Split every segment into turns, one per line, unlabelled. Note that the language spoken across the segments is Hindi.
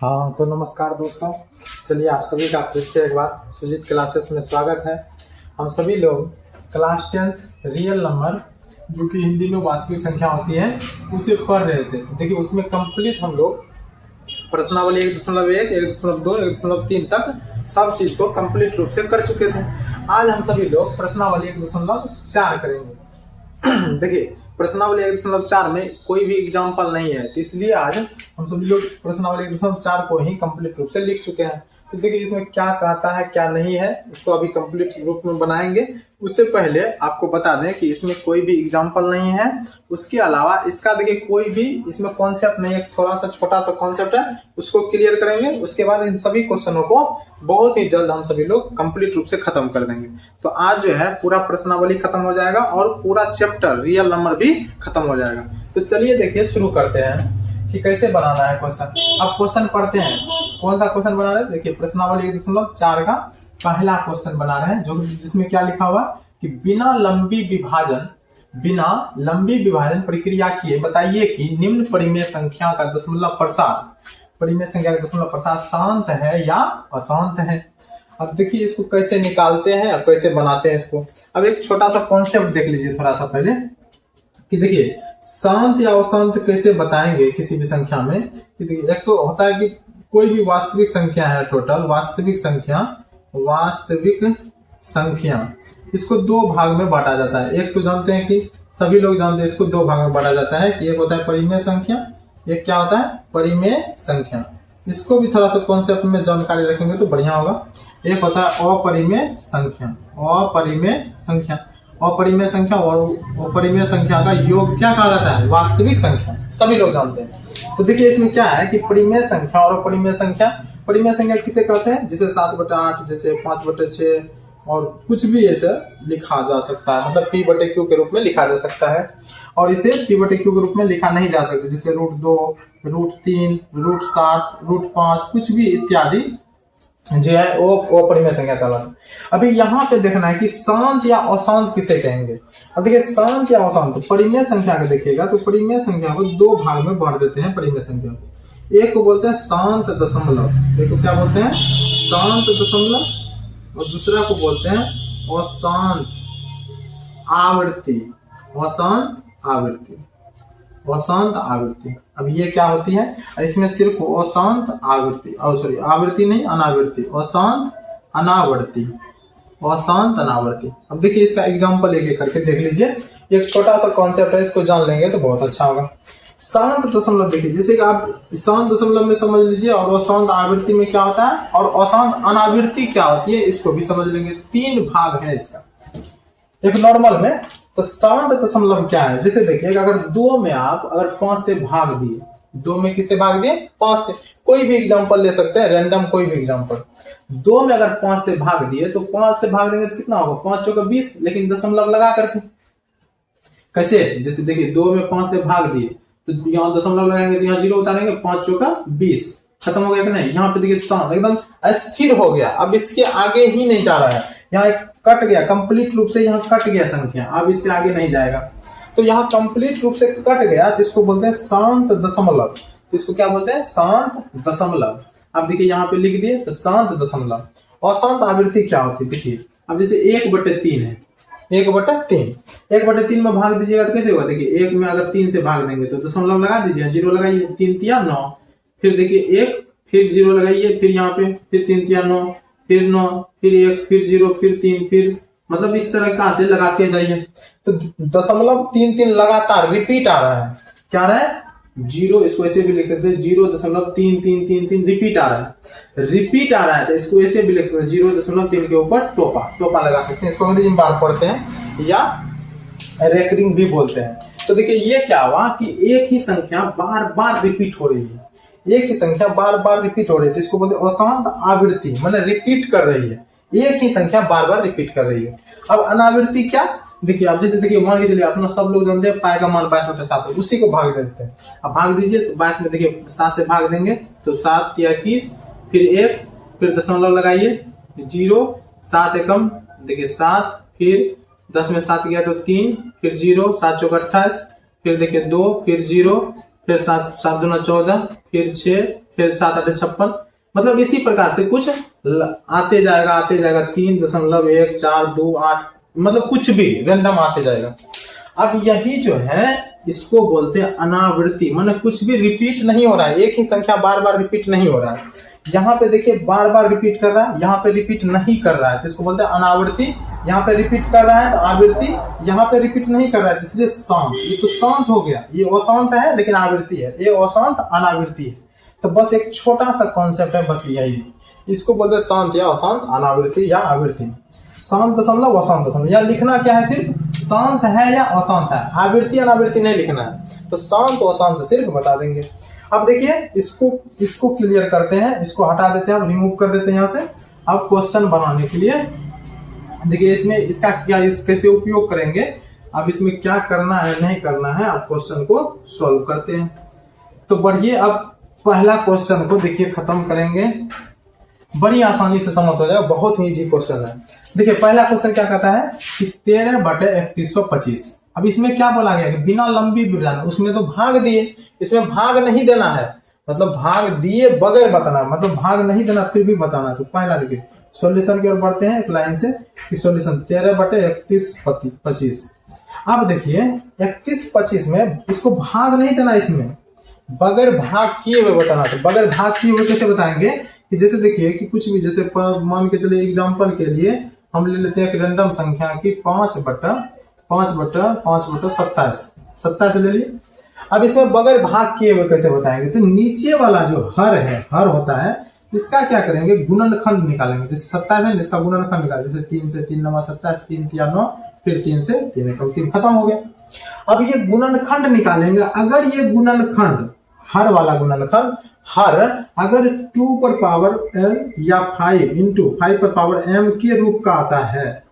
हाँ तो नमस्कार दोस्तों। चलिए आप सभी का फिर से एक बार सुजीत क्लासेस में स्वागत है। हम सभी लोग क्लास 10th रियल नंबर जो कि हिंदी में वास्तविक संख्या होती है उसे पढ़ रहे थे। देखिए उसमें कंप्लीट हम लोग प्रश्नावली 1.1, 1.2, 1.3 तक सब चीज को कंप्लीट रूप से कर चुके थे। आज हम सभी लोग प्रश्नावली 1.4 करेंगे। देखिए प्रश्नावली 1.4 में कोई भी एग्जाम्पल नहीं है, तो इसलिए आज हम सभी लोग प्रश्नावली 1.4 को ही कंप्लीट रूप से लिख चुके हैं। तो देखिए इसमें क्या कहता है क्या नहीं है, इसको अभी कंप्लीट रूप में बनाएंगे। उससे पहले आपको बता दें कि इसमें कोई भी एग्जाम्पल नहीं है। उसके अलावा इसका देखिए कोई भी इसमें कॉन्सेप्ट नहीं है, थोड़ा सा छोटा सा कॉन्सेप्ट है, उसको क्लियर करेंगे। उसके बाद इन सभी क्वेश्चनों को बहुत ही जल्द हम सभी लोग कंप्लीट रूप से खत्म कर देंगे। तो आज जो है पूरा प्रश्नावली खत्म हो जाएगा और पूरा चैप्टर रियल नंबर भी खत्म हो जाएगा। तो चलिए देखिए शुरू करते हैं कि कैसे बनाना है क्वेश्चन। अब क्वेश्चन पढ़ते हैं। कौन सा क्वेश्चन बना रहे हैं? देखिए प्रश्नावली 1.4 का पहला क्वेश्चन बना रहे हैं, जो जिसमें क्या लिखा हुआ कि बिना लंबी विभाजन प्रक्रिया किए बताइए कि निम्न परिमेय संख्या का दशमलव प्रसाद शांत है या अशांत है। अब देखिए इसको कैसे निकालते हैं और कैसे बनाते हैं इसको। अब एक छोटा सा कॉन्सेप्ट देख लीजिए थोड़ा सा पहले कि देखिए शांत या अशांत कैसे बताएंगे किसी भी संख्या में। कि देखिए एक तो होता है कि कोई भी वास्तविक संख्या है, टोटल वास्तविक संख्या इसको दो भाग में बांटा जाता है। एक तो जानते हैं कि सभी लोग जानते हैं इसको दो भाग में बांटा जाता है कि एक होता है परिमेय संख्या, एक क्या होता है परिमेय संख्या। इसको भी थोड़ा सा कॉन्सेप्ट में जानकारी रखेंगे तो बढ़िया होगा। एक होता है अपरिमेय संख्या और अपरिमेय संख्या का योग क्या कहा जाता है? वास्तविक संख्या, सभी लोग जानते हैं। तो देखिए इसमें क्या है कि परिमेय संख्या और अपरिमेय संख्या किसे कहते हैं? जैसे 7/8, जैसे 5/6 और कुछ भी ऐसा लिखा जा सकता है, मतलब p/q के रूप में लिखा जा सकता है। और इसे p/q के रूप में लिखा नहीं जा सकता, जैसे √2, √3, √7, √5 कुछ भी इत्यादि जो है वो परिमेय संख्या कहलाता है। अभी यहाँ पे देखना है कि शांत या अशांत किसे कहेंगे। अब देखिए शांत या अशांत परिमेय संख्या को देखिएगा तो परिमेय संख्या को दो भाग में बांट देते हैं। परिमेय संख्या को एक को बोलते हैं शांत दशमलव, देखो क्या बोलते हैं शांत दशमलव, और दूसरा को बोलते हैं अशांत आवृत्ति। अब ये क्या होती है? इसमें सिर्फ अशांत आवृत्ति, आवृत्ति नहीं अनावृत्ति, अशांत अनावृत्ति। अब देखिए इसका एग्जांपल एक करके देख लीजिए। एक छोटा सा कॉन्सेप्ट है, इसको जान लेंगे तो बहुत अच्छा होगा। शांत दशमलव देखिए, जैसे कि आप शांत दशमलव में समझ लीजिए और अशांत आवृत्ति में क्या होता है और अशांत अनावृत्ति क्या होती है इसको भी समझ लेंगे। 3 भाग है इसका एक नॉर्मल में। तो शांत दशमलव क्या है? जैसे देखिए अगर 2 में आप अगर 5 से भाग दिए, 2 में किससे भाग दिए? 5 से। कोई भी एग्जांपल ले सकते हैं, रैंडम कोई भी एग्जांपल। 2 में अगर 5 से भाग दिए तो 5 से भाग देंगे तो कितना होगा? 5 चौका 20, लेकिन दशमलव लगा करके। कैसे? जैसे देखिए 2 में 5 से भाग दिए तो यहाँ दशमलव लगाएंगे तो यहाँ 0 उतारेंगे, 5 चौका 20, खत्म हो गया कि नहीं। यहाँ पे देखिए शांत एकदम अस्थिर हो गया, अब इसके आगे ही नहीं जा रहा है। यहाँ एक कट गया कंप्लीट रूप से, यहाँ कट गया संख्या, अब इससे आगे नहीं जाएगा। तो यहाँ कंप्लीट रूप से कट गया तो इसको बोलते हैं शांत दशमलव। तो इसको क्या बोलते हैं? शांत दशमलव। अब देखिए यहाँ पे लिख दिए तो शांत दशमलव। अशांत आवृत्ति क्या होती है? देखिए अब जैसे 1/3 है, 1/3 में भाग दीजिएगा तो कैसे होगा? देखिए 1 में अगर 3 से भाग देंगे तो दशमलव लगा दीजिए, 0 लगाइए, 3 तिया 9, फिर देखिए 1, फिर 0 लगाइए, फिर यहाँ पे फिर 3 तिया 9, फिर 9, फिर 1, फिर 0, फिर 3, फिर मतलब इस तरह का से लगाते जाइए। तो दशमलव 3 लगातार रिपीट आ रहा है। क्या आ रहा है? 0, इसको ऐसे भी लिख सकते हैं 0.3 रिपीट आ रहा है। तो इसको ऐसे भी लिख सकते हैं 0.3 के ऊपर टोपा लगा सकते हैं। इसको अंग्रेजी में बार पढ़ते हैं या रेकरिंग भी बोलते हैं। तो देखिए ये क्या हुआ कि एक ही संख्या बार बार रिपीट हो रही है, तो इसको बोलते हैं अशांत आवृत्ति, मतलब रिपीट कर रही है, एक ही संख्या बार बार रिपीट कर रही है। अब अनावृत्ति क्या? देखिए आप जैसे देखिए मान के चलिए अपना सब लोग जानते हैं पाई का मान 22/7, उसी को भाग देते हैं। अब भाग दीजिए तो 22 में देखिए 7 से भाग देंगे तो 7 तिया 21, फिर 1, फिर दशमलव लगाइए 0, 7 एकम देखिए 7, फिर 10 में 7 गया तो 3, फिर 0, 7 चौका 28, फिर देखिए 2, फिर 0, फिर 7 7 दूना 14, फिर 6, फिर 7 8 56, मतलब इसी प्रकार से कुछ आते जाएगा 3.1 4 2 8, मतलब कुछ भी रैंडम आते जाएगा। अब यही जो है इसको बोलते हैं अनावृत्ति, माने कुछ भी रिपीट नहीं हो रहा है, एक ही संख्या बार बार रिपीट नहीं हो रहा है। यहाँ पे देखिए बार बार रिपीट कर रहा है, यहाँ पे रिपीट नहीं कर रहा है, तो इसको बोलते हैं अनावृत्ति। यहाँ पे रिपीट कर रहा है तो आवृत्ति, यहाँ पे रिपीट नहीं कर रहा है इसलिए शांत। ये तो शांत हो गया, ये अशांत है लेकिन आवृत्ति है, ये अशांत अनावृत्ति है। तो बस एक छोटा सा कॉन्सेप्ट है, बस यही, इसको बोलते हैं शांत या अशांत, अनावृत्ति या आवृत्ति। शांत दशमलव अशांत दशमलव, या लिखना क्या है, सिर्फ शांत है या अशांत है, आवृत्ति अनावृत्ति नहीं लिखना है। तो शांत और अशांत सिर्फ बता देंगे। अब देखिए इसको क्लियर करते हैं, इसको हटा देते हैं, रिमूव कर देते हैं यहाँ से। अब क्वेश्चन बनाने के लिए देखिए इसमें इसका क्या कैसे उपयोग करेंगे, अब इसमें क्या करना है नहीं करना है, अब क्वेश्चन को सॉल्व करते हैं। तो बढ़िए अब पहला क्वेश्चन को देखिए खत्म करेंगे, बड़ी आसानी से समझ हो जाएगा, बहुत ही इजी क्वेश्चन है। देखिए पहला क्वेश्चन क्या कहता है कि 13/3125। अब इसमें क्या बोला गया कि बिना लंबी विभाजन, उसमें तो भाग दिए, इसमें भाग नहीं देना है, मतलब भाग दिए बगैर बताना, मतलब भाग नहीं देना फिर भी बताना है। तो पहला देखिए सॉल्यूशन की ओर बढ़ते हैं एक लाइन से कि सॉल्यूशन 13/3125। अब देखिए 31/25 में इसको भाग नहीं देना, इसमें बगैर भाग किए हुए बताना। तो बगैर भाग किए हुए कैसे बताएंगे कि जैसे देखिए कि कुछ भी, जैसे मान के चलिए एग्जांपल के लिए हम ले लेते हैं एक रैंडम संख्या की 5/27 ले लिए। अब इसमें बगैर भाग किए हुए कैसे बताएंगे, तो नीचे वाला जो हर है, हर होता है, इसका क्या करेंगे गुणनखंड निकालेंगे। जैसे 27 है, इसका गुणनखंड निकालेंगे, जैसे 3 से 3 9 27, 3 3 9, फिर 3 से 3 1 3, खत्म हो गया। अब ये गुणनखंड निकालेंगे, अगर ये गुणनखंड हर वाला गुणनखंड हर अगर 2 पर पावर n या 5 इंटू 5 पर पावर m के रूप का आता है,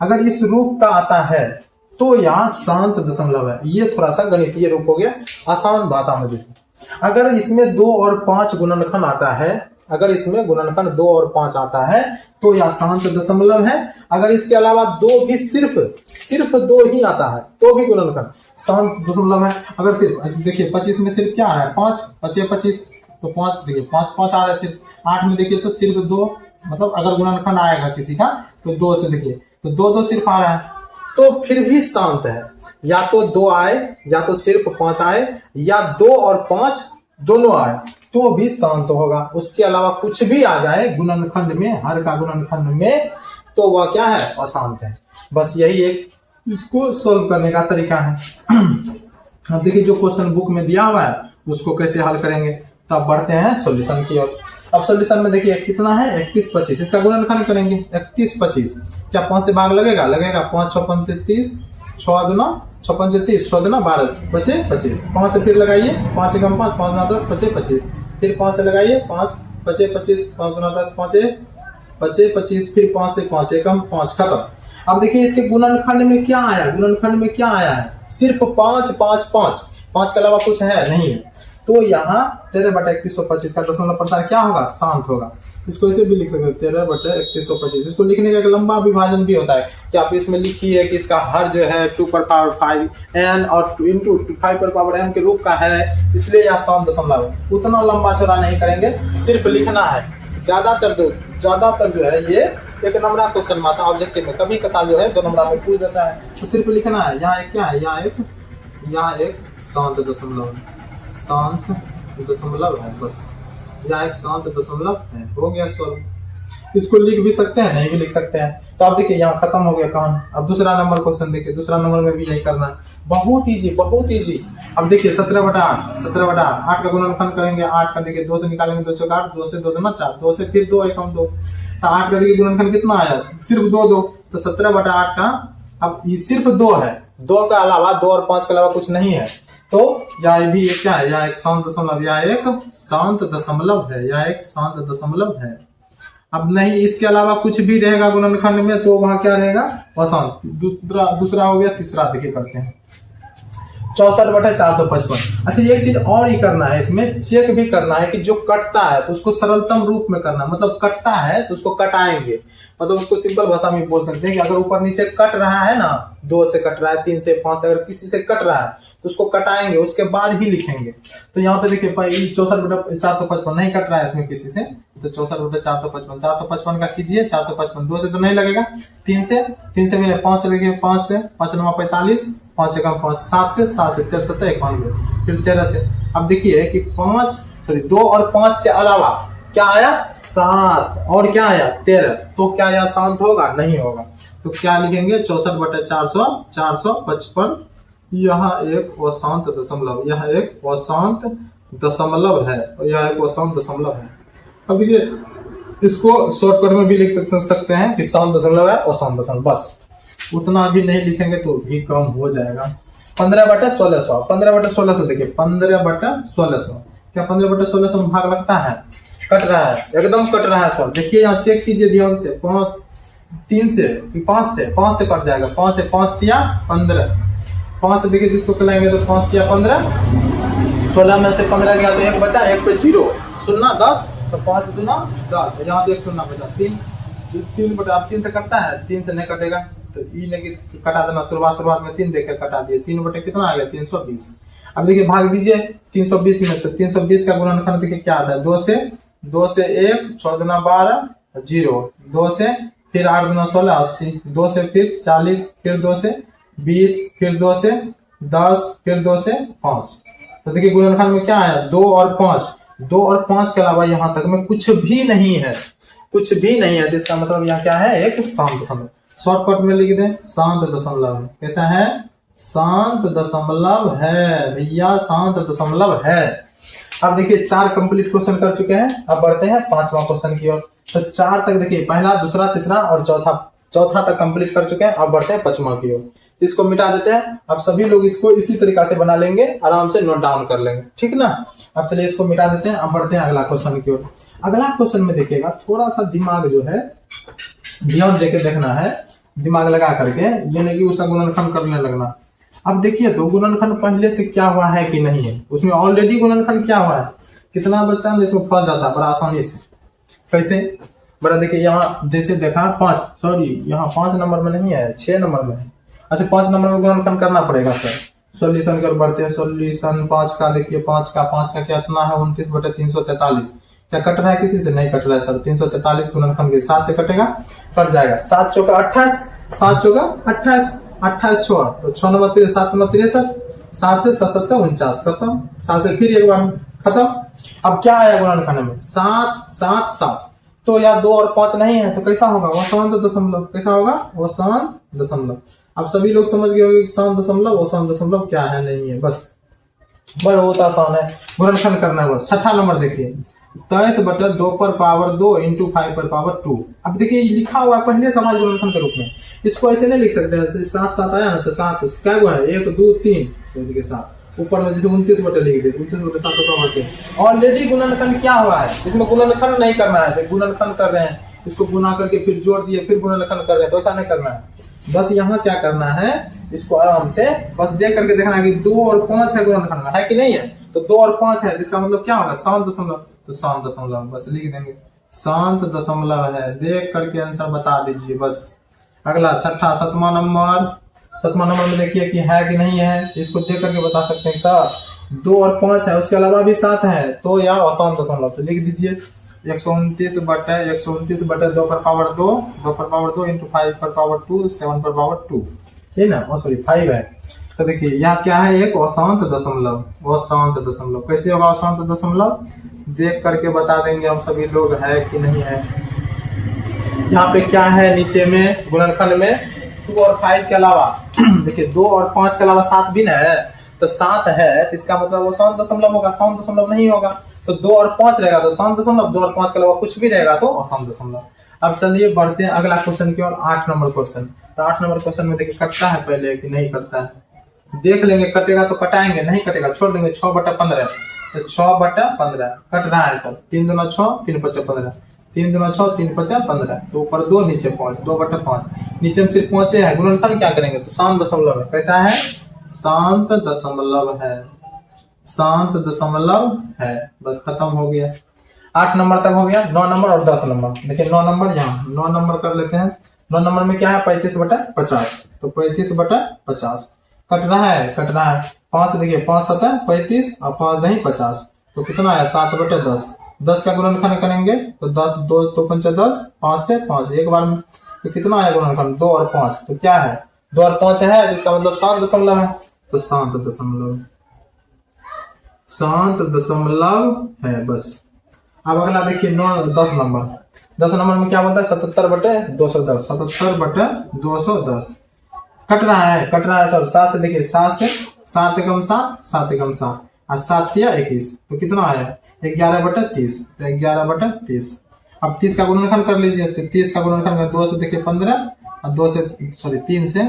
अगर इस रूप का आता है तो यहाँ शांत दशमलव है। ये थोड़ा सा गणितीय रूप हो गया, आसान भाषा में देखिए। अगर इसमें 2 और 5 गुणनखंड आता है, अगर इसमें गुणनखंड 2 और 5 आता है तो यह शांत दशमलव है। अगर इसके अलावा 2 भी सिर्फ 2 ही आता है तो भी गुणनखंड शांत दशमलव है। अगर सिर्फ देखिए 25 में सिर्फ क्या आ रहा है 5, 25 तो 5 देखिए 5 आ रहा है सिर्फ। 8 में देखिए तो सिर्फ 2, मतलब अगर गुणनखंड आएगा किसी का तो 2 से देखिए तो 2 सिर्फ आ रहा है, तो फिर भी शांत है। या तो 2 आए, या तो सिर्फ 5 आए, या 2 और 5 दोनों आए तो भी शांत होगा। उसके अलावा कुछ भी आ जाए गुणनखंड में, हर का गुणनखंड में, तो वह क्या है अशांत है। बस यही एक इसको सोल्व करने का तरीका है। अब देखिए जो क्वेश्चन बुक में दिया हुआ है उसको कैसे हल करेंगे, तब बढ़ते हैं सॉल्यूशन की ओर। अब सॉल्यूशन में देखिए कितना है 31/25, इसका गुणनखंड करेंगे 31/25। क्या 5 से भाग लगेगा, 5 6 35, 6 दूना 6 35, 6 दूना 12, 25 25। 5 से फिर लगाइए, 5 एकम 5, 5 9 10, 25 25। फिर 5 से लगाइए 5 25 25, 5 9 10 5 25 25, फिर 5 से 5 एकम 5, खत्म। अब देखिए इसके गुणनखंड में क्या आया, गुणनखंड में क्या आया है, सिर्फ 5 5 5 5 के अलावा कुछ है नहीं है। तो यहाँ 13/3125 का दशमलव प्रसार क्या होगा, शांत होगा। इसको ऐसे भी लिख सकते हो 13/3125। इसको लिखने का एक लंबा विभाजन भी होता है कि आप इसमें लिखिए कि इसका हर जो है 2 पर पावर 5 n और इंटू 5 पर पावर m के रूप का है, इसलिए यह शांत दशमलव है। उतना लंबा चौड़ा नहीं करेंगे, सिर्फ लिखना है। ज्यादातर जो है ये एक नंबरा क्वेश्चन में आता है ऑब्जेक्टिव में, कभी कता जो है 2 नंबरा में पूछ देता है, तो सिर्फ लिखना है। यहाँ एक क्या है, यहाँ एक शांत दशमलव है, शांत दशमलव है, बस यहाँ एक शांत दशमलव है, हो गया सॉल्व। इसको लिख भी सकते हैं, नहीं भी लिख सकते हैं। तो आप देखिए यहाँ खत्म हो गया कहानी। अब दूसरा नंबर क्वेश्चन देखिए, दूसरा नंबर में भी यही करना है, बहुत इजी। अब देखिए 17/8 8 का गुणनखंड करेंगे, 8 का देखिए 2 से निकालेंगे 2 4 8, 2 से 2 दूना 4, 2 से फिर 2 एकम 2, तो 8 का देखिए गुणनखंड कितना आया, सिर्फ 2 तो 17/8 का अब ये सिर्फ 2 है, 2 का अलावा 2 और 5 के अलावा कुछ नहीं है। तो यह भी एक क्या है, यह एक शांत दशमलव, यह एक शांत दशमलव है, यह एक शांत दशमलव है। अब नहीं इसके अलावा कुछ भी रहेगा गुणनखंड में तो वहां क्या रहेगा, अशांत। दूसरा हो गया, तीसरा देखिए करते हैं 64/455। अच्छा एक चीज और ही करना है, इसमें चेक भी करना है कि जो कटता है तो उसको सरलतम रूप में करना, मतलब कटता है तो उसको कटाएंगे, मतलब उसको सिंपल भाषा में बोल सकते हैं कि अगर ऊपर नीचे कट रहा है ना, 2 से कट रहा है, 3 से 5 से, अगर किसी से कट रहा है तो उसको कटाएंगे, उसके बाद ही लिखेंगे। तो यहाँ पे देखिए 64/455 नहीं कट रहा है इसमें किसी से, तो 64/455, 455 का कीजिए, 455 2 से तो नहीं लगेगा, 3 से मिले, 5 से देखिए, 5 से 5 9 45, 5 से कम 5, 7 से 13 7 91, फिर 13 से। अब देखिए कि 2 और 5 के अलावा क्या आया 7, और क्या आया 13, तो क्या यह शांत होगा? नहीं होगा। तो क्या लिखेंगे 64/455, यह एक अशांत दशमलव, यह एक अशांत दशमलव है, और यह एक अशांत दशमलव है। अब देखिए इसको शॉर्टकट में भी लिख सकते हैं कि शांत दशमलव है, अशांत दशमलव, बस उतना भी नहीं लिखेंगे तो भी कम हो जाएगा। 15/1600, 15/1600 देखिए 15/1600, क्या 15/1600 में भाग लगता है? कट रहा है, एकदम कट रहा है सर। देखिए यहाँ चेक कीजिए ध्यान से, 3 से 5 से कट जाएगा, 5 से 5 दिया 15, 5 से देखिए जिसको कलाएंगे तो 5 दिया 15, 16 में से 15 गया तो 1 बचा, 1 पे 0, 0 10, तो 5 दूना 10, यहाँ से 1 0 बचा, 3 से कटता है, 3 से नहीं कटेगा तो ई लेके कटा देना, शुरुआत में 3 देकर कटा दिए, 3 बटे कितना आ गया 320। अब देखिए भाग दीजिए 320 में, तो 320 का गुणनखंड देखिए क्या आता है, 2 से 1, 6 दूना 12, 0, 2 से फिर 8 दूना 16 80, 2 से फिर 40, फिर 2 से 20, फिर 2 से 10, फिर 2 से 5। तो देखिए गुणनखंड में क्या आया 2 और 5, 2 और 5 के अलावा यहाँ तक में कुछ भी नहीं है, कुछ भी नहीं है, तो इसका मतलब यहाँ क्या है, एक शांत दशमलव। शॉर्टकट में लिख दें शांत दशमलव है। कैसा है? शांत दशमलव है भैया, शांत दशमलव है। अब देखिए 4 कंप्लीट क्वेश्चन कर चुके हैं, अब बढ़ते हैं 5वां क्वेश्चन की ओर। तो 4 तक देखिए, पहला, दूसरा, तीसरा और चौथा तक कंप्लीट कर चुके हैं। अब बढ़ते हैं 5वां की ओर। इसको मिटा देते हैं। अब सभी लोग इसको इसी तरीका से बना लेंगे, आराम से नोट डाउन कर लेंगे, ठीक ना। अब चलिए इसको मिटा देते हैं। अब बढ़ते हैं अगला क्वेश्चन की ओर। अगला क्वेश्चन में देखिएगा थोड़ा सा दिमाग जो है ध्यान देके देखना है, दिमाग लगा करके, ये नहीं कि उसका गुणनखंड करने लगना। अब देखिए तो गुणनखंड पहले से क्या हुआ है कि नहीं है, उसमें ऑलरेडी गुणनखंड क्या हुआ है, कितना बच्चा इसमें फंस जाता है बड़ा आसानी से। कैसे? बड़ा देखिए यहाँ जैसे देखा 5, सॉरी यहाँ 5 नंबर में नहीं है, 6 नंबर में है। अच्छा 5 नंबर में गुणनखंड करना पड़ेगा सर। सॉल्यूशन कर बढ़ते हैं। सॉल्यूशन 5 का देखिए, 5 का कितना है 29/343। क्या कट रहा है? किसी से नहीं कट रहा है सर। 343 गुणनखंड के 7 से कटेगा, कट जाएगा। 7 चौका 28, 7 चौका 28, 28 छोड़ तो 6 नंबर 63, 7 नंबर 63, 7 से 7 49 खत्म, 7 से फिर एक बार खत्म। अब क्या आया गुणनखंड में 7 7 7, तो यार 2 और 5 नहीं है, तो कैसा होगा? वो शांत दशमलव। कैसा होगा? वो शांत दशमलव। अब सभी लोग समझ गए होंगे कि शांत दशमलव, वो शांत दशमलव क्या है, नहीं है, बस बहुत आसान है, गुणनखंड करना है बस। 6ठा नंबर देखिए 23/2 इंटू 5/2। अब देखिए लिखा हुआ है पहले समाज गुणनखंड के रूप में, इसको ऐसे नहीं लिख सकते हैं। 7 7 आया ना तो 7 क्या हुआ है 1 2 3, तो देखिए 7 ऊपर में जैसे 29 बटे लिख दे, 29/7 ऑलरेडी गुणनखंड क्या हुआ है, इसमें गुणनखंड नहीं करना है। गुणनखंड कर रहे हैं, इसको गुना करके फिर जोड़ दिए, फिर गुणनखंड कर रहे हैं, तो ऐसा नहीं करना है। बस यहाँ क्या करना है, इसको आराम से बस देख करके देखना है कि 2 और 5 है गुणनखंड में, है कि नहीं है। तो 2 और 5 है, इसका मतलब क्या होगा? शांत दशमलव। तो शांत दशमलव बस लिख देंगे, शांत दशमलव है, देख करके आंसर बता दीजिए बस। अगला 7वां नंबर में देखिए कि है कि नहीं है, इसको देख करके बता सकते हैं सर। 2 और 5 है, उसके अलावा भी 7 है, तो यह अशांत दशमलव। तो लिख दीजिए 129/2 इंटू 5/2 7/2, है ना, सॉरी 5 है। तो देखिए यहाँ क्या है, एक अशांत दशमलव। अशांत दशमलव कैसे होगा? अशांत दशमलव देख करके बता देंगे हम सभी लोग, है कि नहीं है। यहाँ पे क्या है नीचे में गुणनखंड में 2 और 5 के अलावा देखिए 2 और 5 के अलावा 7 भी ना है, तो 7 है, तो इसका मतलब वो शांत दशमलव होगा। शांत दशमलव नहीं होगा तो 2 और 5 रहेगा तो शांत दशमलव, 2 और 5 के अलावा कुछ भी रहेगा तो अशांत दशमलव। अब चलिए बढ़ते हैं अगला क्वेश्चन की ओर। 8 नंबर क्वेश्चन। तो 8 नंबर क्वेश्चन में देखिए कटता है पहले कि नहीं कटता है, देख लेंगे। कटेगा तो कटाएंगे, नहीं कटेगा छोड़ देंगे। 6/15, तो 6/15 कट रहा है सर। 3 दूना 6, 3 5 15, 3 दूना 6, 3 5 15, तो ऊपर 2 नीचे 5, 2/5, नीचे में सिर्फ 5 है। गुणनखंड क्या करेंगे? तो शांत दशमलव है। कैसा है? शांत दशमलव है, शांत दशमलव है, बस खत्म हो गया। 8 नंबर तक हो गया। 9 नंबर और 10 नंबर देखिए। 9 नंबर यहाँ 9 नंबर कर लेते हैं। 9 नंबर में क्या है 35/50, तो 35/50 कट रहा है, कट रहा है। 5 से देखिए 5 7 35 और 5 नहीं 50, तो कितना है 7/10। 10 का गुणनखंड करेंगे तो 10 2 तो 5 10, 5 से 5 एक बार में, तो कितना है गुणनखंड 2 और 5, तो क्या है 2 और 5 है, तो इसका मतलब शांत दशमलव है, तो शांत दशमलव है बस। अब अगला देखिए 10 नंबर। 10 नंबर में क्या बोलता है 77/210, 77/210। कट रहा है सर, 7 से देखिए 7 से 7 एकम 7 7 एकम 7 और 7 या 21, तो कितना आया 11/30, तो 11/30। अब 30 का गुणनखंड कर लीजिए, तो 30 का गुणनखंड 2 से देखिए 15 और 3 से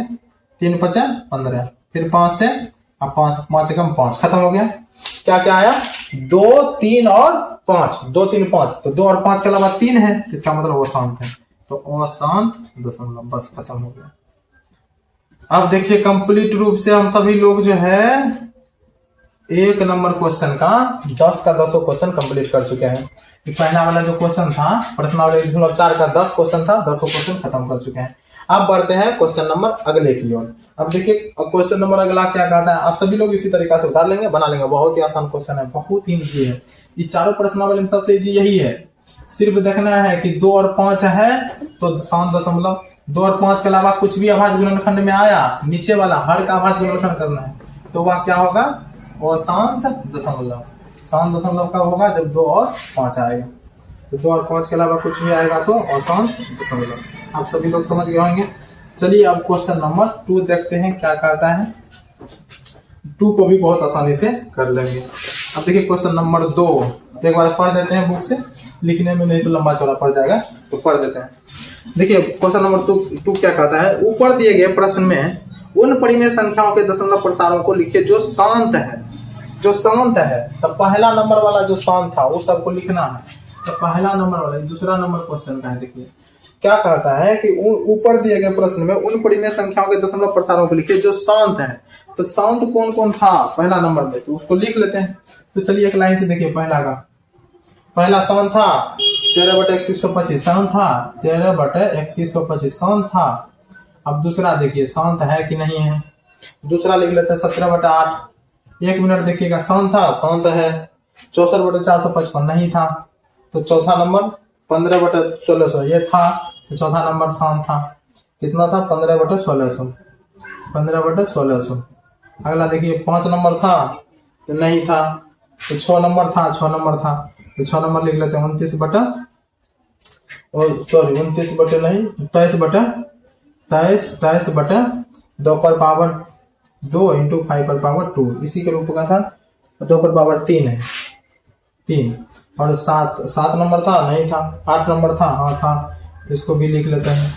3 5 15, फिर 5 से अब 5 एकम 5, खत्म हो गया। क्या क्या आया 2 3 और 5, 2 3 5, तो 2 और 5 के अलावा 3 है, इसका मतलब अशांत है, तो अशांत दशमलव, बस खत्म हो गया। अब देखिए कंप्लीट रूप से हम सभी लोग जो है 1 नंबर क्वेश्चन का 10 का 10 क्वेश्चन कंप्लीट कर चुके हैं। पहला वाला जो क्वेश्चन था प्रश्नावली 1.4 का 10 क्वेश्चन था, 10 क्वेश्चन खत्म कर चुके हैं। अब बढ़ते हैं क्वेश्चन नंबर अगले की ओर। अब देखिए क्वेश्चन नंबर अगला क्या कहता है, आप सभी लोग इसी तरीका से उतार लेंगे, बना लेंगे। बहुत ही आसान क्वेश्चन है, बहुत ही इजी है। ये चारों प्रश्नावली में सबसे इजी यही है। सिर्फ देखना है कि 2 और 5 है तो शांत दशमलव, 2 और 5 के अलावा कुछ भी अभाज्य गुणनखंड में आया, नीचे वाला हर का अभाज्य गुणनखंड करना है, तो वह क्या होगा अशांत दशमलव। शांत दशमलव कब होगा जब 2 और 5 आएगा, तो 2 और 5 के अलावा कुछ भी आएगा तो अशांत दशमलव। आप सभी लोग समझ गए होंगे। चलिए अब क्वेश्चन नंबर 2 देखते हैं क्या कहता है। 2 को भी बहुत आसानी से कर लेंगे। अब देखिए क्वेश्चन नंबर 2 तो एक बार पढ़ देते हैं बुक से, लिखने में नहीं तो लंबा चौड़ा पड़ जाएगा, तो पढ़ देते हैं। देखिए क्वेश्चन नंबर 2 क्या कहता है, ऊपर दिए गए प्रश्न में उन परिमेय संख्याओं के दशमलव प्रसारों को लिखिए जो शांत है। जो शांत है, तो पहला नंबर वाला जो शांत था वो सबको लिखना है। तो पहला नंबर वाला दूसरा नंबर क्वेश्चन का है। देखिए क्या कहता है कि ऊपर दिए गए प्रश्न में उन परिमेय संख्याओं के दशमलव प्रसारों को लिखिए जो शांत है। तो शांत कौन कौन था पहला नंबर में, तो उसको लिख लेते हैं। तो चलिए एक लाइन से देखिए, पहला शांत था 13/3125, शांत था 13/3125, शांत था। अब दूसरा देखिए शांत है कि नहीं है, दूसरा लिख लेते हैं 17/8। 1 मिनट देखिएगा, शांत था, शांत है। 64/455 नहीं था, तो चौथा नंबर 15/1600 ये था, तो चौथा नंबर शांत था। कितना था 15/1600, 15/1600। अगला देखिए 5 नंबर था तो नहीं था, तो 6 नंबर था, 6 नंबर था, तो 6 नंबर लिख लेते हैं 29 बटे नहीं 23/2 पर पावर 2 इंटू 5 पर पावर 2, इसी के रूप का था। 2 पर पावर 3 है 3, और 7 नंबर था नहीं था, 8 नंबर था हाँ था, इसको भी लिख लेते हैं।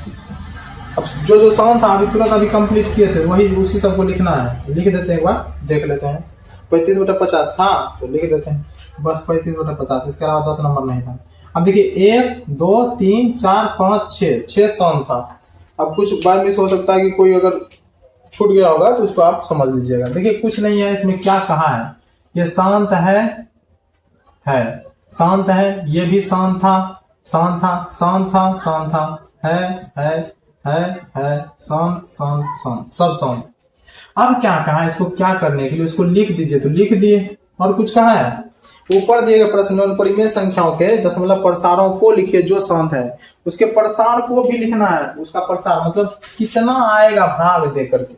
अब जो शांत था अभी तुरंत अभी कंप्लीट किए थे वही उसी सबको लिखना है, लिख देते हैं, एक बार देख लेते हैं। 35/50 था तो लिख देते हैं बस 35/50, इसके अलावा 10 नंबर नहीं था। अब देखिए 1 2 3 4 5 6 शांत था। अब कुछ बार मिस हो सकता है कि कोई अगर छूट गया होगा तो उसको आप समझ लीजिएगा। देखिए कुछ नहीं है इसमें, क्या कहा है, ये शांत है शांत है, ये भी शांत था, शांत था, शांत था, शांत था, है शांत शांत शांत, सब शांत। अब क्या कहा है, इसको क्या करने के लिए उसको लिख दीजिए, तो लिख दिए। और कुछ कहा है, ऊपर दिए गए प्रश्न में परिमेय संख्याओं के दशमलव प्रसारों को लिखिए जो शांत है। उसके प्रसार को भी लिखना है, उसका प्रसार मतलब कितना आएगा भाग दे करके,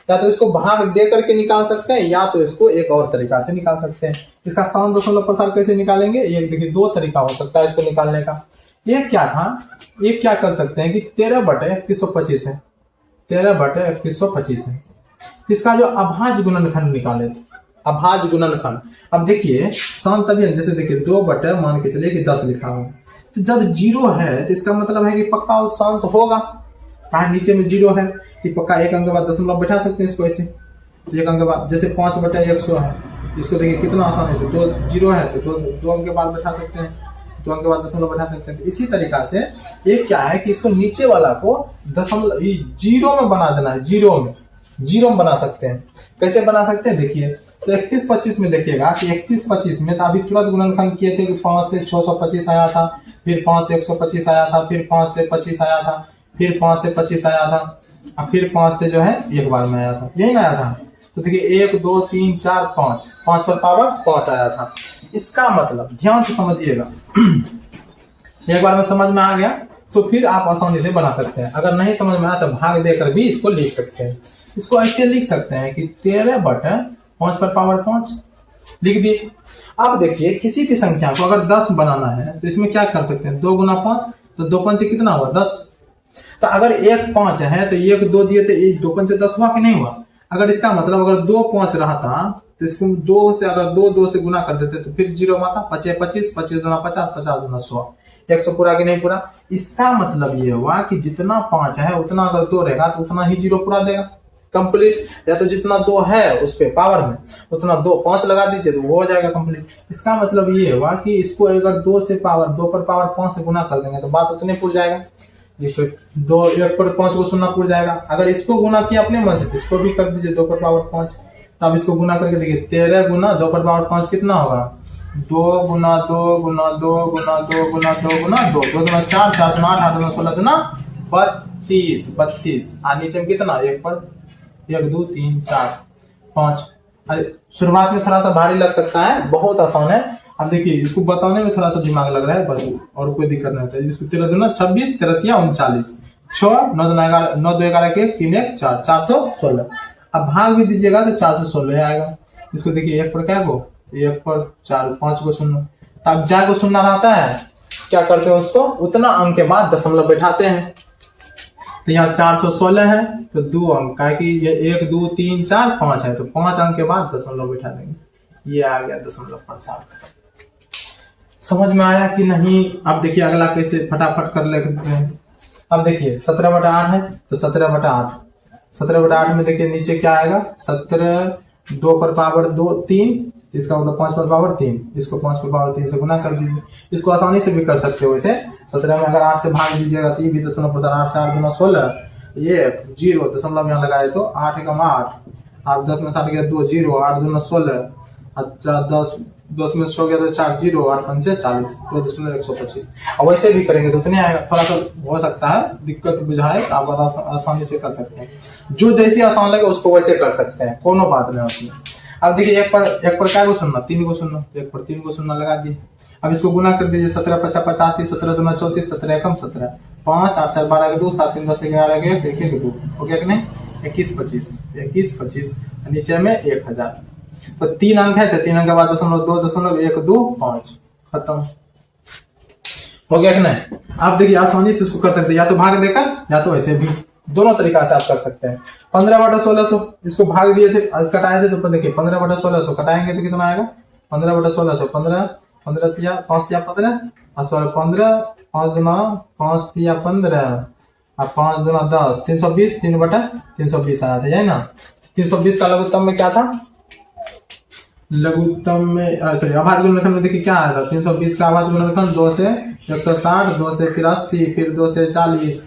या तो इसको भाग दे करके निकाल सकते हैं या तो इसको एक और तरीका से निकाल सकते हैं। इसका शांत दशमलव प्रसार कैसे निकालेंगे, ये देखिए 2 तरीका हो सकता है इसको निकालने का। ये क्या था, ये क्या कर सकते हैं कि 13/3125 है, 13/3125 है, इसका जो अभाज्य गुणनखंड निकाले, अभाज्य गुणनखंड। अब देखिए शांत तभी, जैसे देखिए 2 बटे मान के चलिए कि 10 लिखा हो, तो जब 0 है तो इसका मतलब है कि पक्का शांत होगा। कहा नीचे में 0 है कि पक्का 1 अंक के बाद दशमलव बैठा सकते हैं इसको ऐसे, 1 अंक के बाद जैसे 5/100 है, इसको देखिए कितना आसानी से 2 0 है तो 2 अंक के बाद बैठा सकते हैं, 2 अंक के बाद दशमलव बैठा सकते हैं। तो इसी तरीका से ये क्या है कि इसको नीचे वाला को दशमलव 0 में बना देना है, 0 में बना सकते हैं। कैसे बना सकते हैं देखिए, तो 31/25 में देखिएगा कि 31/25 में तो अभी तुरंत गुणनखंड किए थे कि 5 से 625 आया था, फिर 5 से 125 आया था, फिर 5 से 25 आया था, फिर 5 से 25 आया था, अब फिर 5 से जो है एक बार में आया था, यही ना आया था। तो देखिए 1 2 3 4 5, 5 पर पावर 5 आया था। इसका मतलब ध्यान से समझिएगा, एक बार में समझ में आ गया तो फिर आप आसानी से बना सकते हैं। अगर नहीं समझ में आया तो भाग देकर भी इसको लिख सकते हैं। इसको ऐसे लिख सकते हैं कि 13 बटा 5 पर पावर 5 लिख दिए। अब देखिए किसी भी संख्या को अगर 10 बनाना है तो इसमें क्या कर सकते हैं, 2 गुना 5, तो 2 पंचे कितना हुआ 10। तो अगर 1 5 है तो 1 2 दिए तो 2 पंचे 10 हुआ कि नहीं हुआ। अगर इसका मतलब अगर 2 5 रहा था तो इसको 2 से अगर 2 से गुना कर देते तो फिर 0 आता, 5 25, 25 दूना 50, 50 दूना 100, 100 पूरा कि नहीं पूरा। इसका मतलब ये हुआ कि जितना 5 है उतना अगर 2 रहेगा तो उतना ही 0 पूरा देगा कंप्लीट। या तो जितना 2 है उस पे पावर में उतना 2 5 लगा दीजिए तो वो हो जाएगा कंप्लीट। इसका मतलब ये हुआ कि इसको अगर 2 से पावर 2 पर पावर 5 से गुना कर देंगे तो बात उतने पूर जाएगा। जिसको 2 1 पर 5 को सुनना पूर जाएगा। अगर इसको गुना किया अपने मन से तो इसको भी कर दीजिए 2 पर पावर 5। तो अब इसको गुना करके देखिए 13 गुना 2 पर पावर 5 कितना होगा, 2 गुना 2 गुना 2 गुना 2 गुना 2 गुना 2, 2 गुना 4, 4 गुना 8, 8 गुना 16 गुना 32, 32। और नीचे में कितना 1 पर 1 2 3 4 5। अरे शुरुआत में थोड़ा सा भारी लग सकता है, बहुत आसान है। अब देखिए इसको बताने में थोड़ा सा दिमाग लग रहा है बस, और कोई दिक्कत नहीं होता है। इसको 13 दूना 26, 13 तिया 39, 6 9 2 11, 9 2 11 के 3 1 4, 416। अब भाग भी दीजिएगा तो 4 से 16 आएगा। इसको देखिए 1 पर क्या को 1 पर 4 5 को सुनना। अब जा को सुनना रहता है क्या करते हैं, उसको उतना अंक के बाद दशमलव बैठाते हैं। तो यहाँ 416 है तो 2 अंक का कि ये 1 2 3 4 5 है तो 5 अंक के बाद दशमलव बैठा देंगे। ये आ गया दशमलव प्रसाद। समझ में आया कि नहीं। अब देखिए अगला कैसे फटाफट कर लेते हैं। अब देखिए 17 बटा 8 है तो 17 बटा 8, 17 बटा 8 में देखिए नीचे क्या आएगा 17, 2 पर पावर 2 3, इसका मतलब 5 पर पावर 3, इसको 5 पर पावर 3 से गुना कर दीजिए। इसको आसानी से भी कर सकते हो वैसे। 17 में अगर 8 से भाग दीजिएगा तो ये भी दशमलव पता, 8 से 8 गुना 16, ये 0 दशमलव यहाँ लगाए तो 8 एकम 8, 8 10 में 60 गया 2 0, 8 दूना 16, अच्छा 10 में 100 गया तो 4 0, 8 पंचे 40, 2.125। और वैसे भी करेंगे तो उतने आएगा। थोड़ा सा हो सकता है दिक्कत बुझाए, आप आसानी से कर सकते हैं। जो जैसे आसान लगे उसको वैसे कर सकते हैं, कोनो बात नहीं उसमें। अब देखिए 1 पर क्या को सुनना, 3 को सुनना, 1 पर 3 को सुनना लगा दिए। अब इसको गुना कर दीजिए 17 50 85, 17 दूना 34, 17 एकम 17, 5 8 4 12 के 2, 7 3 10 11 के 1 1 2 हो गया कि नहीं। 21 25, 21 25 नीचे में 1000। तो 3 अंक है तो 3 अंक के बाद 0.2 खत्म हो गया कि नहीं। आप देखिए आसानी से इसको कर सकते हैं, या तो भाग देकर या तो ऐसे भी, दोनों तरीका से आप कर सकते हैं। 15 बटा 1600 इसको भाग दिए थे कटाए थे तो देखिए 15 बटा 1600 कटाएंगे तो कितना आएगा 15 बटा 1600, 15 15 तिया 5 तिया 15 और 15 5 गुना 5 तिया 15 और 5 गुना 10, 320, 3 बटा 320 आया था, यही ना। 320 का लघुत्तम में क्या था, लघुत्तम में सॉरी अभाज्य गुणनखंड में देखिए क्या आया था 320 का अभाज्य गुणनखंड 2 से 160, 2 से फिर 80, फिर 2 से 40,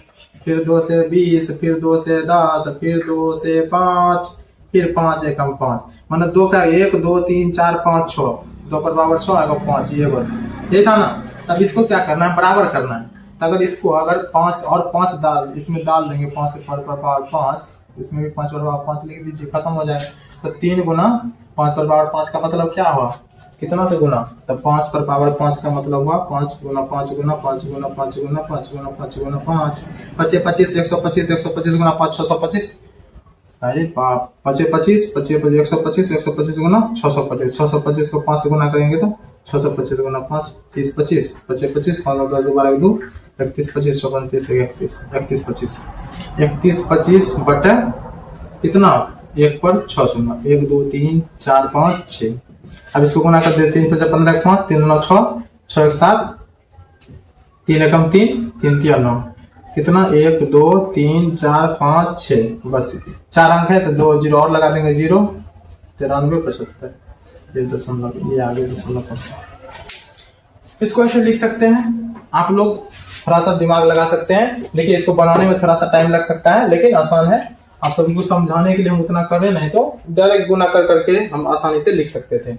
फिर 2 से 20, फिर 2 से 10, फिर 2 से 5, फिर 5 एकम 5, मतलब 2 का 1 2 3 4 5 6, 2 पर पावर 6 आएगा 5, ये था ना। तब इसको क्या करना है, बराबर करना है। तो अगर इसको अगर 5 और 5 डाल इसमें डाल देंगे 5 से पर पावर 5, इसमें भी 5 पर पावर 5 लिख दीजिए, खत्म हो जाएगा। तो 3 गुना 5 पर पावर 5 का मतलब क्या हुआ, कितना से गुना, तब 5 पर पावर 5 का मतलब हुआ 5 गुना 5 गुना 5 गुना 5 गुना 5 गुना 5 गुना 5, 25 25 125 125 गुना 5 625, अरे 25 25 25 125 125 गुना 625, 625 को 5 से गुना करेंगे तो 625 गुना 5 30 25 25 25 5 12 2 31 25 34 31 31 25 31 25 बटा कितना 1 पर 6 सुनना 1 2 3 4 5 6। अब इसको गुना कर देते हैं 3 15 5 3 9 6 6 1 7 3 एकम 3 3 3 9 कितना 1 2 3 4 5 6, बस 4 अंक है तो 2 0 और लगा देंगे 0 93 75, ये दशमलव, ये आगे दशमलव %। इसको ऐसे लिख सकते हैं आप लोग, थोड़ा सा दिमाग लगा सकते हैं। देखिए इसको बनाने में थोड़ा सा टाइम लग सकता है लेकिन आसान है। आप सभी को समझाने के लिए हम उतना कर रहे, नहीं तो डायरेक्ट गुना कर करके हम आसानी से लिख सकते थे।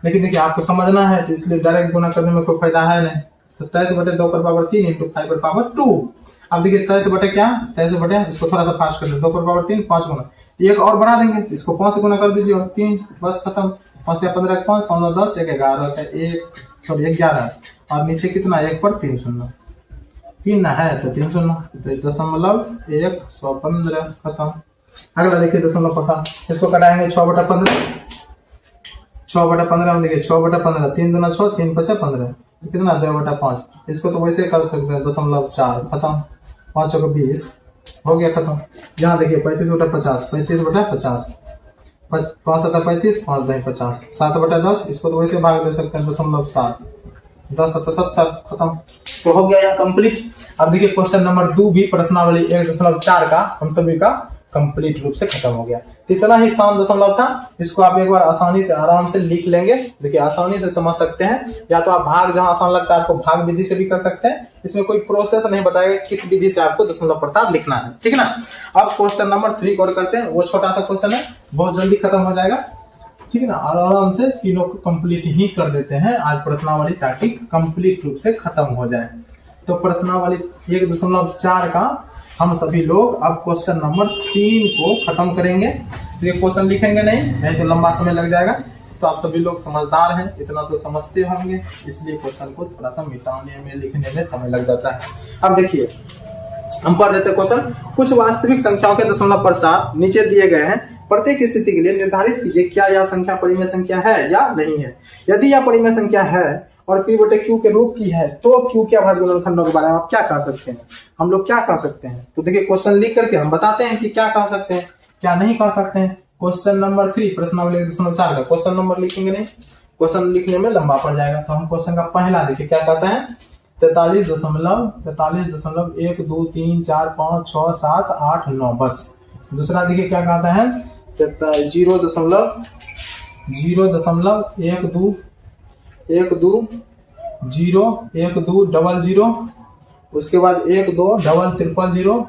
लेकिन देखिए आपको समझना है तो इसलिए डायरेक्ट गुना करने में कोई फायदा है नहीं। तो 23/2 इंटू 5/2। अब देखिए 23 क्या, 23 इसको थोड़ा सा फास्ट कर दे, 2/3 5 गुना, एक और बढ़ा देंगे, इसको 5 से गुना कर दीजिए और 3, बस खत्म। 5 या 15 5 15 10 1 11 11 और नीचे कितना 1 पर 3 शून्य, 3 ना है तो 3 शून्य, तो 0.115 खत्म। अगला देखिए 0.5, इसको कटाएंगे 6/15, 6/15 में देखिए 6/15 3 दूना 6 3 5 15 कितना 2/5, इसको तो वैसे कर सकते हैं 0.4 खत्म, 5 को 20 हो गया खत्म। यहाँ देखिए 35/50 35/50, 5 7 35 5 10 50, 7/10 इसको तो वैसे भाग दे सकते हैं 0.7, 10 7 70 खत्म। तो हो गया यहाँ कंप्लीट। अब देखिए क्वेश्चन नंबर 2 भी प्रश्नावली 1.4 का हम सभी का कंप्लीट रूप से खत्म हो गया। इतना ही शांत दशमलव था, इसको आप एक बार आसानी से आराम से लिख लेंगे। देखिए आसानी से समझ सकते हैं, या तो आप भाग जहां आसान लगता है आपको भाग विधि से भी कर सकते हैं, इसमें कोई प्रोसेस नहीं बताएगा किस विधि से आपको दशमलव प्रसाद लिखना है, ठीक है ना। अब क्वेश्चन नंबर 3 को करते हैं, वो छोटा सा क्वेश्चन है, बहुत जल्दी खत्म हो जाएगा, ठीक है ना। और आराम से तीनों को कंप्लीट ही कर देते हैं आज प्रश्नावली, ताकि कंप्लीट रूप से खत्म हो जाए। तो प्रश्नावली 1.4 का हम सभी लोग अब क्वेश्चन नंबर 3 को खत्म करेंगे। ये क्वेश्चन लिखेंगे नहीं तो लंबा समय लग जाएगा, तो आप सभी लोग समझदार हैं, इतना तो समझते होंगे, इसलिए क्वेश्चन को थोड़ा सा मिटाने में लिखने में समय लग जाता है। अब देखिए हम पढ़ देते क्वेश्चन। कुछ वास्तविक संख्याओं के दशमलव प्रसाद नीचे दिए गए हैं, प्रत्येक स्थिति के लिए निर्धारित कीजिए क्या यह संख्या परिमेय संख्या है या नहीं है। यदि यह परिमेय संख्या है और P/Q के रूप की है तो Q के अभाज्य गुणनखंडों के बारे में आप क्या कह सकते हैं, हम लोग क्या कह सकते हैं। तो देखिए क्वेश्चन लिख करके हम बताते हैं कि क्या कह सकते हैं क्या नहीं कह सकते हैं। क्वेश्चन नंबर 3 प्रश्नावली 1.4 का क्वेश्चन नंबर लिखेंगे नहीं, क्वेश्चन लिखने में लंबा पड़ जाएगा। तो हम क्वेश्चन का पहला देखिए क्या कहता है, 43.1 2 3 4 5 6 7 8 9 बस। दूसरा देखिए क्या कहता है 0.01200, उसके बाद 1 2 000,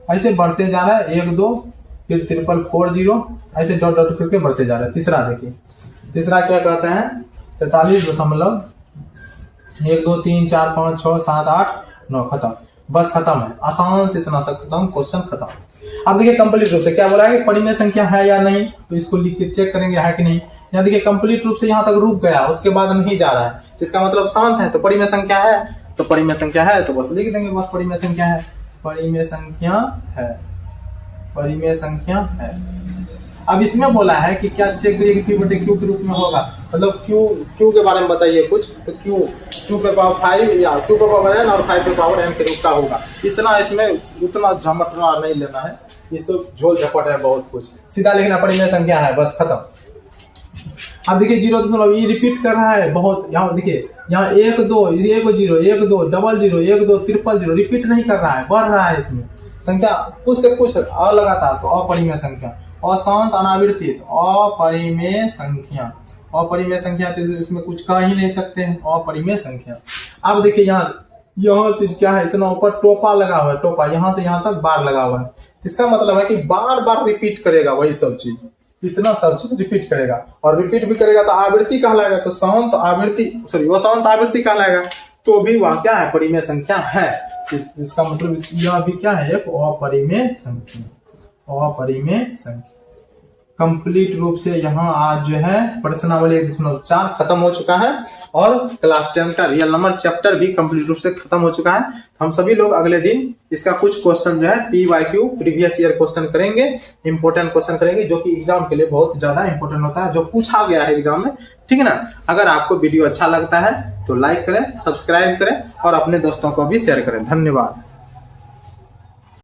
ऐसे बढ़ते जा रहा है 1 2 फिर 444 ऐसे डॉट डॉट करके बढ़ते जा रहा है। तीसरा देखिए, तीसरा क्या कहता है 43.1 2 3 4 5 6 7 8 9 खत्म, बस खत्म है, आसान से इतना सा खत्म, क्वेश्चन खत्म। अब देखिए कंप्लीट रूप से क्या बोला है कि परिमेय संख्या है या नहीं, तो इसको लिख के चेक करेंगे है कि नहीं। यहाँ देखिए कंप्लीट रूप से यहाँ तक रुक गया, उसके बाद नहीं जा रहा है, तो इसका मतलब शांत है, तो परिमेय संख्या है, तो परिमेय संख्या है तो बस लिख देंगे, बस परिमेय संख्या है, परिमेय संख्या है, परिमेय संख्या है। अब इसमें बोला है कि क्या चेक करिए कि P/Q के रूप में होगा, मतलब Q के बारे में बताइए कुछ, तो Q पे पावर 5 या Q पे पावर n और 5 पे पावर n के रूप का होगा। इतना इसमें उतना झमटना नहीं लेना है, ये सब झोल झपट है बहुत कुछ, सीधा लिखना परिमेय संख्या है, बस खत्म। अब देखिए 0 ये रिपीट कर रहा है बहुत, यहाँ देखिए यहाँ 1 2 1 0 1 2 00 1 2 000 रिपीट नहीं कर रहा है, बढ़ रहा है इसमें संख्या कुछ से कुछ लगातार, तो अपरिमेय संख्या, अशांत अनावर्तित अपरिमेय संख्या, अपरिमेय संख्या तो इसमें कुछ कह ही नहीं सकते हैं, अपरिमेय संख्या। अब देखिए यहाँ चीज क्या है, इतना ऊपर टोपा लगा हुआ है, टोपा यहाँ से यहाँ तक बार लगा हुआ है, इसका मतलब है कि बार बार रिपीट करेगा वही सब चीज, इतना सब चीज रिपीट करेगा, और रिपीट भी करेगा तो आवृत्ति कहलाएगा, तो शांत आवृत्ति अशांत आवृत्ति कहलाएगा, तो भी वह क्या है परिमेय संख्या है। इसका मतलब यह भी क्या है, एक अपरिमेय संख्या, अपरिमेय संख्या। कंप्लीट रूप से यहाँ आज जो है प्रश्नावली 1.4 खत्म हो चुका है, और क्लास 10 का रियल नंबर चैप्टर भी कंप्लीट रूप से खत्म हो चुका है। हम सभी लोग अगले दिन इसका कुछ क्वेश्चन जो है PYQ प्रीवियस ईयर क्वेश्चन करेंगे, इंपोर्टेंट क्वेश्चन करेंगे, जो कि एग्जाम के लिए बहुत ज्यादा इंपोर्टेंट होता है, जो पूछा गया है एग्जाम में, ठीक है ना। अगर आपको वीडियो अच्छा लगता है तो लाइक करें, सब्सक्राइब करें और अपने दोस्तों को भी शेयर करें। धन्यवाद।